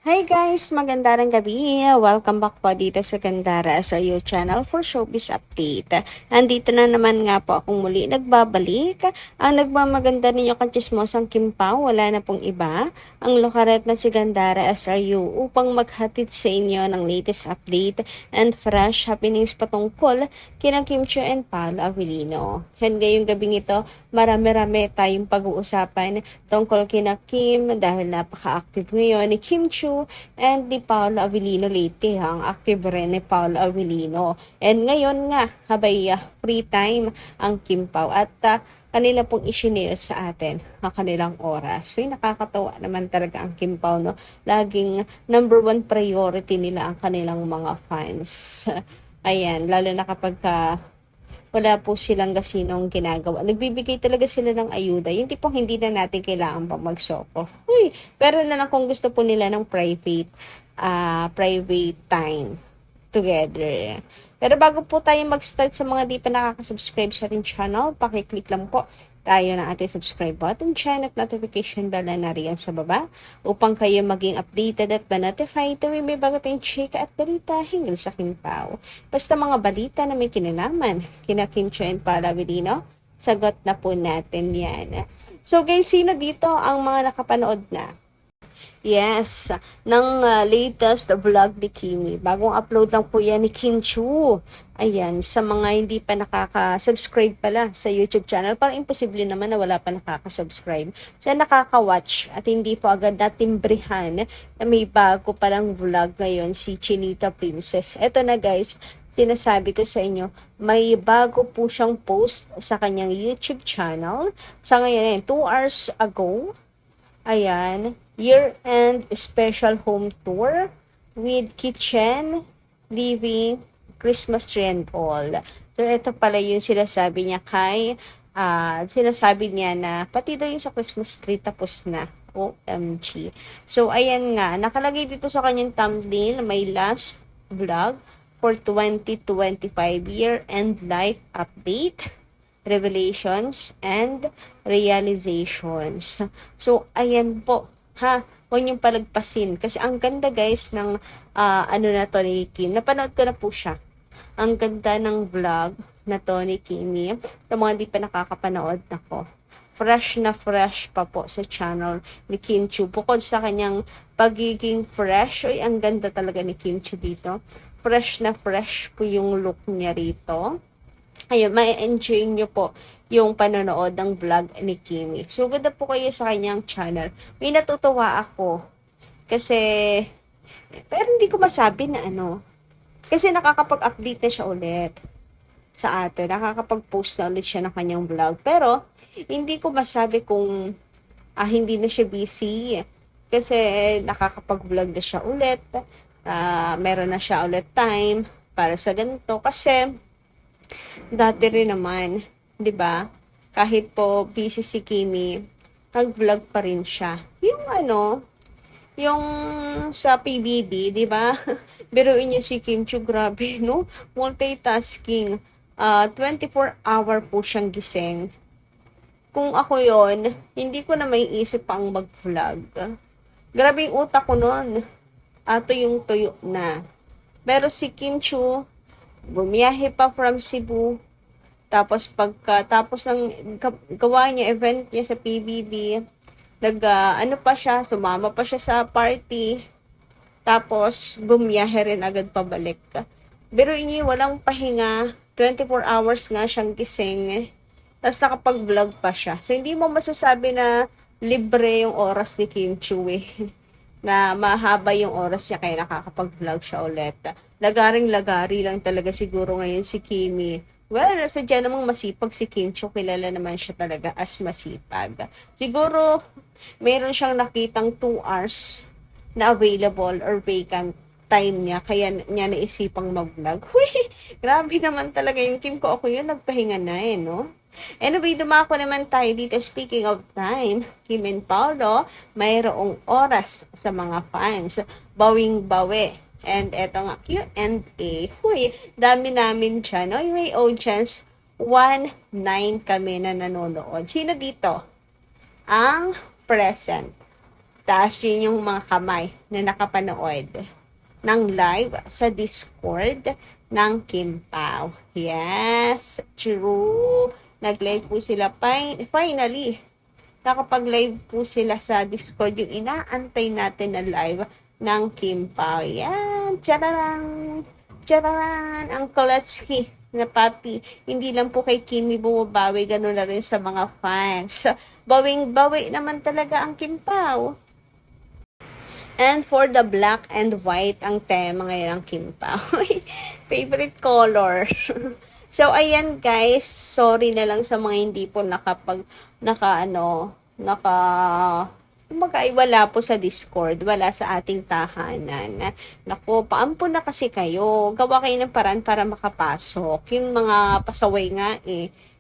Hi guys! Magandang gabi! Welcome back po dito sa Gandara sa iyo channel for showbiz update. Nandito na naman nga po akong muli nagbabalik. Ang nagmamaganda ninyo kanchismosang Kim Pao, wala na pong iba. Ang lokaret na si Gandara SRU upang maghatid sa inyo ng latest update and fresh happenings patungkol kina Kim Chiu and Paolo Avellino. And ngayong gabing ito, marami-rami tayong pag-uusapan tungkol kina Kim dahil napaka-active ngayon ni Kim Chiu and ni Paolo Avellino lately. Ang active rin ni Paolo Avellino. And ngayon nga, habay free time ang Kim Pao at kanila pong isinare sa atin ang kanilang oras. So, nakakatawa naman talaga ang Kim Pao, no? Laging number one priority nila ang kanilang mga fans. Ayan, lalo na kapag wala po silang gasinong ginagawa. Nagbibigay talaga sila ng ayuda. Yung tipong hindi na natin kailangan pa magsoko. Uy, pero na lang kung gusto po nila ng private time together. Pero bago po tayo mag-start sa mga di pa nakaka-subscribe sa ating channel, pakiclick lang po tayo ng ating subscribe button, chime at notification bell na nariyan sa baba upang kayo maging updated at ma-notify tuwing may bago tayong chika at balita hinggil sa Kim Pao. Basta mga balita na may kinalaman kina Kim Chiu and Paolo Avellino, sagot na po natin yan. So guys, sino dito ang mga nakapanood na? Yes, ng latest vlog ni Kimi. Bagong upload lang po yan ni Kim Chiu. Ayan, sa mga hindi pa nakaka-subscribe pala sa YouTube channel, parang imposible naman na wala pa nakaka-subscribe. So, nakaka-watch at hindi po agad natimbrihan na may bago palang vlog ngayon si Chinita Princess. Eto na guys, sinasabi ko sa inyo, may bago po siyang post sa kanyang YouTube channel. Sa ngayon, 2 hours ago, ayan, year-end special home tour with kitchen, living, Christmas tree and all. So, ito pala yung sinasabi niya sinasabi niya na pati daw yung sa Christmas tree tapos na. OMG. So, ayan nga, nakalagay dito sa kanyang thumbnail, may last vlog for 2025 year-end life update, revelations, and realizations. So, ayan po. Huwag niyong palagpasin. Kasi ang ganda guys ng ano na to ni Kim. Napanood ko na po siya. Ang ganda ng vlog na to ni Kimi. Sa mga di pa nakakapanood nako. Fresh na fresh pa po sa channel ni Kim Chiu. Bukod sa kanyang pagiging fresh, ay ang ganda talaga ni Kim Chiu dito. Fresh na fresh po yung look niya rito. Ayun, ma-enjoy nyo po yung panonood ng vlog ni Kimi. So, ganda po kayo sa kanyang channel. May natutuwa ako. Kasi, pero hindi ko masabi na ano. Kasi nakakapag-update na siya ulit sa atin. Nakakapag-post na ulit siya ng kanyang vlog. Pero, hindi ko masabi kung hindi na siya busy. Kasi, nakakapag-vlog na siya ulit. Meron na siya ulit time para sa ganito. Kasi, dati rin naman, 'di ba? Kahit po busy si Kimi, nag-vlog pa rin siya. Yung sa PBB, 'di ba? Biruin niyo si Kim Chiu, grabe, no? Multitasking. 24-hour po siyang gising. Kung ako 'yon, hindi ko na may isip pang mag-vlog. Grabe yung utak ko noon. Yung tuyo na. Pero si Kim Chiu, bumiyahe pa from Cebu. Tapos pagkatapos ng gawa niya, event niya sa PBB, sumama pa siya sa party. Tapos bumiyahe rin agad pabalik. Pero walang pahinga, 24 hours nga siyang gising. Tapos nakapag-vlog pa siya. So hindi mo masasabi na libre yung oras ni Kim Chiu na mahaba yung oras niya kaya nakakapag-vlog siya ulit. Lagaring-lagari lang talaga siguro ngayon si Kimi. Well, nasadya namang masipag si Kim Chiu. Kilala naman siya talaga as masipag. Siguro, meron siyang nakitang 2 hours na available or vacant time niya. Kaya niya naisipang mag-vlog. Uy, grabe naman talaga yung Kim ko. Ako yun, nagpahinga na no? Anyway, dumako naman tayo dito. Speaking of time, Kim and Paolo, mayroong oras sa mga fans. Bawing-bawi. And eto nga, Q&A. Uy, dami namin dyan. No? May audience, 1-9 kami na nanonood. Sino dito? Ang present. Taas yun yung mga kamay na nakapanood ng live sa Discord ng Kim Pao. Yes, true. Nag-live po sila. Finally, nakapag-live po sila sa Discord. Yung inaantay natin na live ng Kim Pao. Yan, chararang, chararang, ang Koletsky na papi. Hindi lang po kay Kimi bumabawi, gano'n na rin sa mga fans. Bawing-bawi naman talaga ang Kim Pao. And for the black and white, ang tema ngayon ng Kim Pao. Favorite color. So, ayan guys, sorry na lang sa mga hindi po wala po sa Discord, wala sa ating tahanan. Naku, paampo na kasi kayo. Gawa kayo ng paraan para makapasok. Yung mga pasaway nga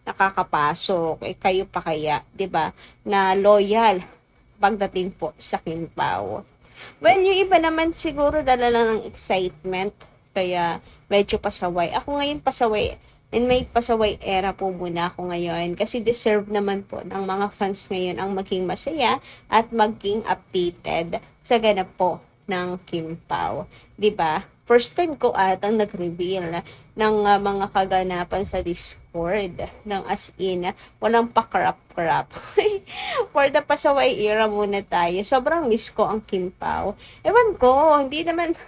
nakakapasok. Kayo pa kaya, 'di ba? Na loyal pagdating po sa Kim Pao. Well, yung iba naman siguro dala lang ng excitement, kaya medyo pasaway. Ako ngayon pasaway, and may pasaway era po muna ako ngayon kasi deserve naman po ng mga fans ngayon ang maging masaya at maging updated sa ganap po ng Kim Pao. 'Di ba? First time ko atang nag-reveal ng mga kaganapan sa Discord ng as in, walang pa-crap-crap. For the pasaway era muna tayo. Sobrang miss ko ang Kim Pao. Ewan ko, hindi naman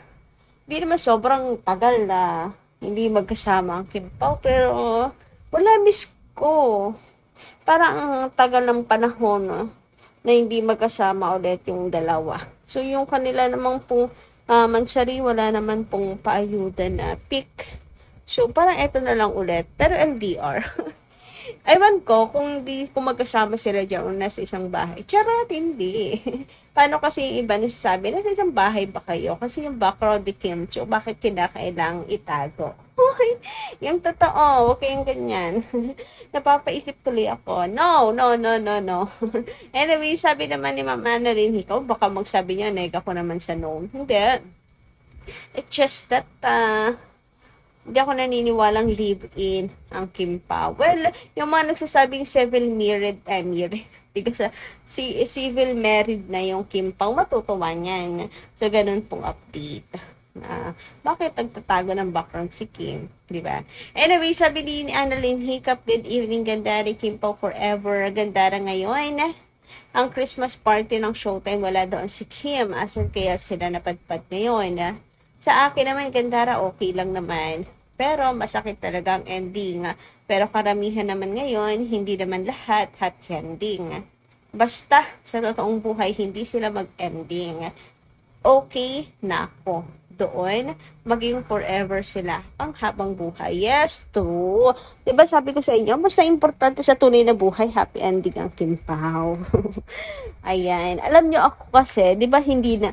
sobrang tagal na hindi magkasama ang Kim Pao, pero wala, miss ko. Parang ang tagal ng panahon na hindi magkasama ulit yung dalawa. So yung kanila namang pong Mansari, wala naman pong paayuda na pick. So parang eto na lang ulit, pero LDR. Ewan ko kung magkasama sila dyan o nasa isang bahay. Charot, hindi. Paano kasi yung iba nasasabi, nasa isang bahay ba kayo? Kasi yung background ni Kim Cho, bakit kinakailangang itago? Okay, yung totoo, huwag kayong ganyan. Napapaisip tuloy ako. No. Anyway, sabi naman ni Ma'am Annalyn, ikaw, baka magsabi niya, nega ko naman sa no. Hindi. It's just that, hindi ako naniniwalang live-in ang Kim Pao. Well, yung mga nagsasabing civil married, because civil married na yung Kim Pao, matutuwa niyan. So, ganun pong update. Bakit nagtatago ng background si Kim, di ba? Anyway, sabi ni Annalyn Hiccup, good evening, Gandara, Kim Pao forever. Gandara ngayon, ang Christmas party ng Showtime, wala doon si Kim. Asan kaya sila napadpad ngayon? Sa akin naman, Gandara, okay lang naman. Pero masakit talaga ang ending. Pero karamihan naman ngayon, hindi naman lahat happy ending. Basta, sa totoong buhay, hindi sila mag-ending. Okay na ako doon, maging forever sila ang habang buhay. Yes, true. Diba sabi ko sa inyo, basta importante sa tunay na buhay, happy ending ang Kim Pao. Ayan. Alam nyo ako kasi, diba hindi na,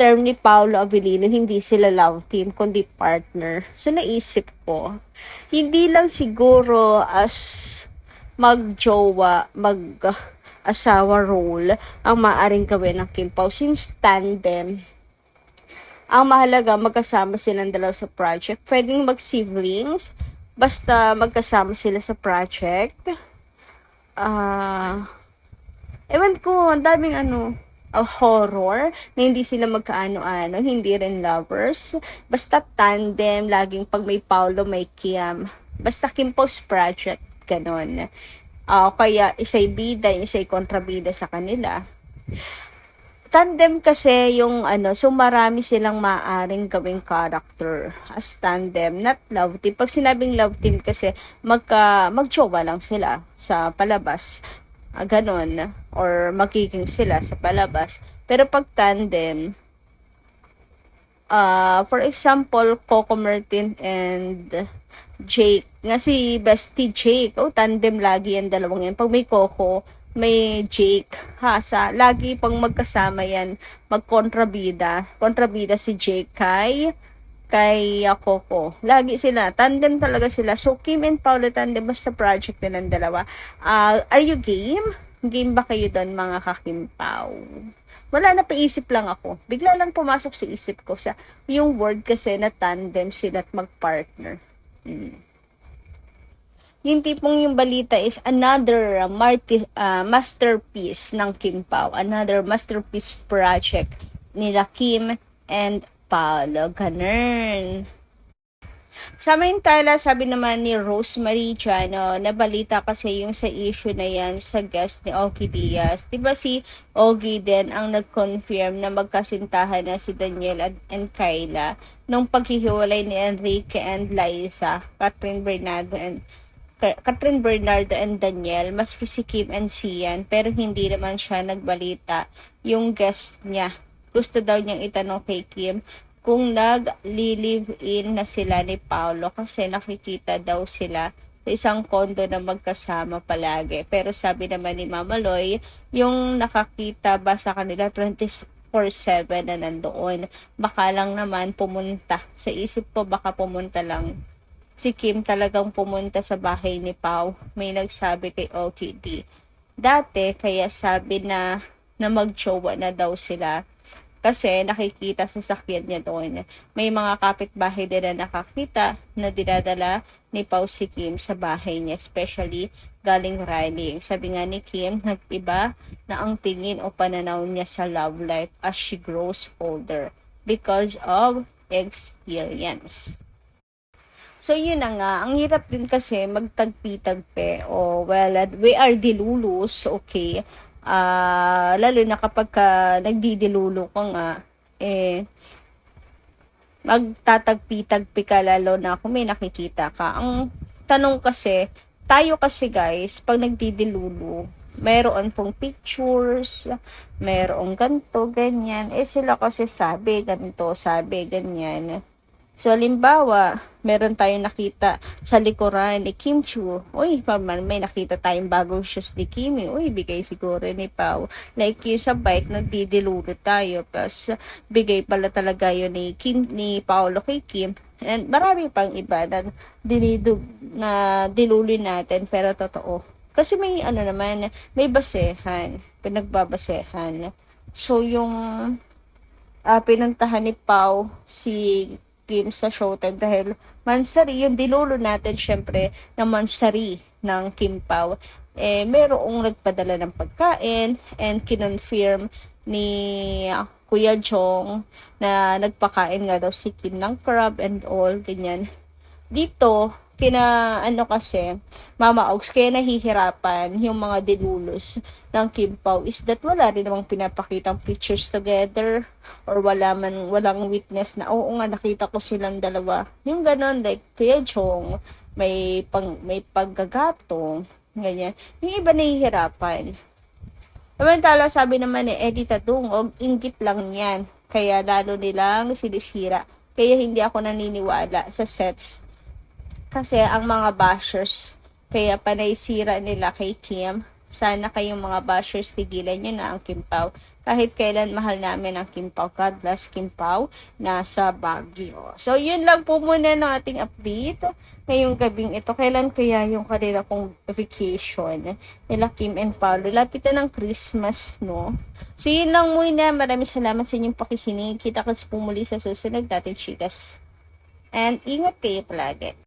term ni Paolo Avellino, hindi sila love team, kundi partner. So, naisip ko, hindi lang siguro as mag-jowa, asawa role ang maaring gawin ng Kim Pao since tandem. Ang mahalaga, magkasama silang dalawa sa project. Pwedeng mag-siblings, basta magkasama sila sa project. Ewan ko, ang daming horror, na hindi sila magkaano-ano, hindi rin lovers. Basta tandem, laging pag may Paolo, may Kim. Basta Kim Pao's project, ganon. Kaya isa'y bida, isa'y kontrabida sa kanila. Tandem kasi yung so marami silang maaaring gawing character as tandem, not love team. Pag sinabing love team kasi mag-jowa lang sila sa palabas, ganon, or magiging sila sa palabas. Pero pag tandem, for example, Coco Martin and Jake, nga si Bestie Jake, tandem lagi yan dalawang yan. Pag may Coco, may Jake, lagi pang magkasama yan, magkontrabida. Kontrabida si Jake kay Coco. Lagi sila, tandem talaga sila. So, Kim and Paolo tandem, basta project nilang dalawa. Are you game? Game ba kayo doon, mga ka-Kim Pao? Wala, napaisip lang ako. Bigla lang pumasok sa isip ko sa yung word kasi na tandem sila at mag-partner. yung tipong yung balita is another masterpiece ng Kim Pao, another masterpiece project nila Kim and Paolo. Ganun. Samantala, sabi naman ni Rosemary Chano, nabalita kasi yung sa issue na yan sa guest ni Ogie Diaz. Diba si Ogie din ang nag-confirm na magkasintahan na si Daniel and Kyla nung paghihiwalay ni Enrique and Liza, Catherine Bernardo and Daniel, maski si Kim and Sian, pero hindi naman siya nagbalita yung guest niya. Gusto daw niyang itanong kay Kim kung nag-live-in na sila ni Paolo kasi nakikita daw sila sa isang kondo na magkasama palagi. Pero sabi naman ni Mama Loy, yung nakakita ba sa kanila 24/7 na nandoon. Baka lang naman pumunta. Sa isip ko baka pumunta lang. Si Kim talagang pumunta sa bahay ni Pao. May nagsabi kay OKD. Dati, kaya sabi na mag-jowa na daw sila kasi nakikita sa sakyan niya doon. May mga kapitbahay din na nakakita na dinadala ni Pao si Kim sa bahay niya, especially galing Riley. Sabi nga ni Kim, nag-iba na ang tingin o pananaw niya sa love life as she grows older because of experience. So, yun na nga. Ang hirap din kasi magtagpi-tagpi. O, well, we are dilulus, okay? Lalo na kapag nagdidilulo ka nga, magtatagpi-tagpi ka lalo na kung may nakikita ka. Ang tanong kasi, tayo kasi guys, pag nagdidilulo, meron pong pictures, meron ganto, ganyan. Sila kasi sabi, ganito, sabi, ganyan. So, halimbawa, meron tayong nakita sa likuran ni Kim Chu. Uy, may nakita tayong bagong shoes ni Kimi. Uy, bigay siguro ni Pao. Like yung sa bike, nagdidilulo tayo. Plus, bigay pala talaga yun ni Paolo kay Kim. And marami pang iba na dilulin natin, pero totoo. Kasi may naman, may basehan, pinagbabasehan. So, yung pinuntahan ni Pao si Kim sa Showtime dahil mansari, yung dilulo natin syempre na mansari ng Kim Pao, merong nagpadala ng pagkain and kinonfirm ni Kuya Jong na nagpakain nga daw si Kim ng crab and all, ganyan. Dito, kasi, Mama Oaks, kaya nahihirapan yung mga dilulos ng Kim Pao is that wala rin namang pinapakitang pictures together or walang witness na, oo nga, nakita ko silang dalawa. Yung ganon, like, Kuya Chong, may paggagatong, ganyan. Yung iba nahihirapan. Samantala, sabi naman ni Eddie Tadungog, inggit lang yan. Kaya lalo nilang sinisira. Kaya hindi ako naniniwala sa sets kasi ang mga bashers, kaya panay sira nila kay Kim. Sana kayong mga bashers, tigilan nyo na ang Kim Pao. Kahit kailan mahal namin ang Kim Pao. God bless Kim Pao. Nasa Baguio. So, yun lang po muna ng ating update ngayong gabing ito. Kailan kaya yung kanila pong vacation nila Kim and Paolo? Lapit na ng Christmas, no? So, yun lang muna. Maraming salamat sa inyong pakikinig. Kita kasi po muli sa susunod natin, chicas. And ingat kayo palagi.